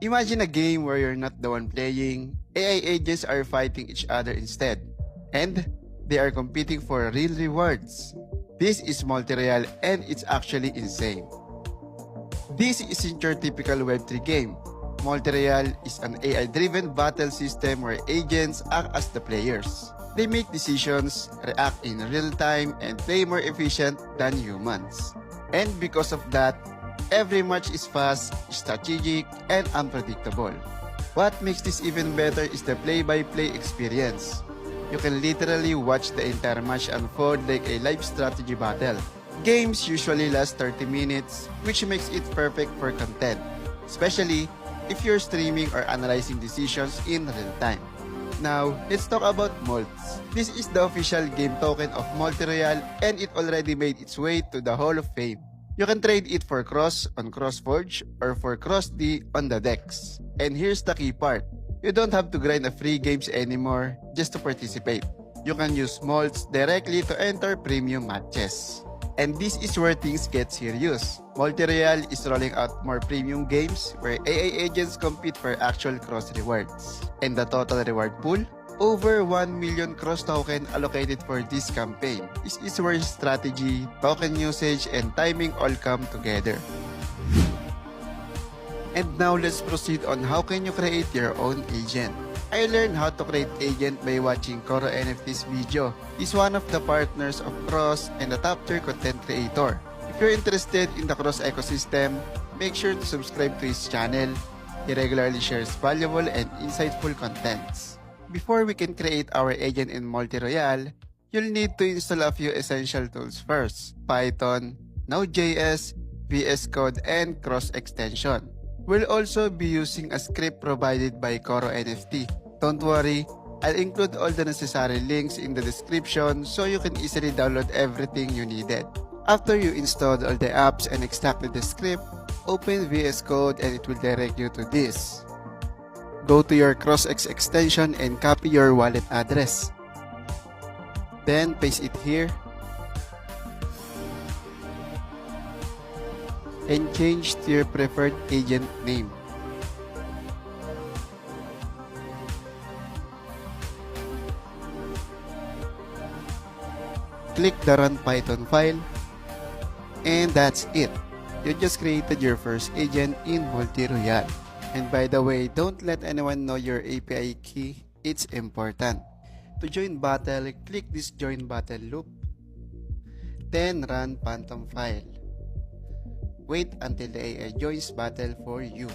Imagine a game where you're not the one playing, AI agents are fighting each other instead, and they are competing for real rewards. This is multi-real and it's actually insane. This isn't your typical Web3 game. Multi-real is an AI-driven battle system where agents act as the players. They make decisions, react in real time, and play more efficient than humans. And because of that, every match is fast, strategic, and unpredictable. What makes this even better is the play-by-play experience. You can literally watch the entire match unfold like a live strategy battle. Games usually last 30 minutes, which makes it perfect for content, especially if you're streaming or analyzing decisions in real time. Now, let's talk about Molts. This is the official game token of Multi-Royale and it already made its way to the Hall of Fame. You can trade it for Cross on CrossForge or for CrossD on the Dex. And here's the key part. You don't have to grind a free games anymore just to participate. You can use Molts directly to enter premium matches. And this is where things get serious. Multi-Royale is rolling out more premium games where AI agents compete for actual cross rewards. And the total reward pool? Over 1 million cross token allocated for this campaign. This is where strategy, token usage, and timing all come together. And now let's proceed on how can you create your own agent. I learned how to create agent by watching Koro NFT's video. He's one of the partners of Cross and a top tier content creator. If you're interested in the Cross ecosystem, make sure to subscribe to his channel. He regularly shares valuable and insightful contents. Before we can create our agent in Multi-Royale, you'll need to install a few essential tools first: Python, Node.js, VS Code, and Cross extension. We'll also be using a script provided by Koro NFT. Don't worry, I'll include all the necessary links in the description so you can easily download everything you needed. After you installed all the apps and extracted the script, open VS Code and it will direct you to this. Go to your CrossX extension and copy your wallet address. Then paste it here and change to your preferred agent name. Click the Run Python file, and that's it. You just created your first agent in Multi-Royale. And by the way, don't let anyone know your API key, it's important. To join battle, click this Join Battle loop, then run Phantom file. Wait until the AI joins battle for you.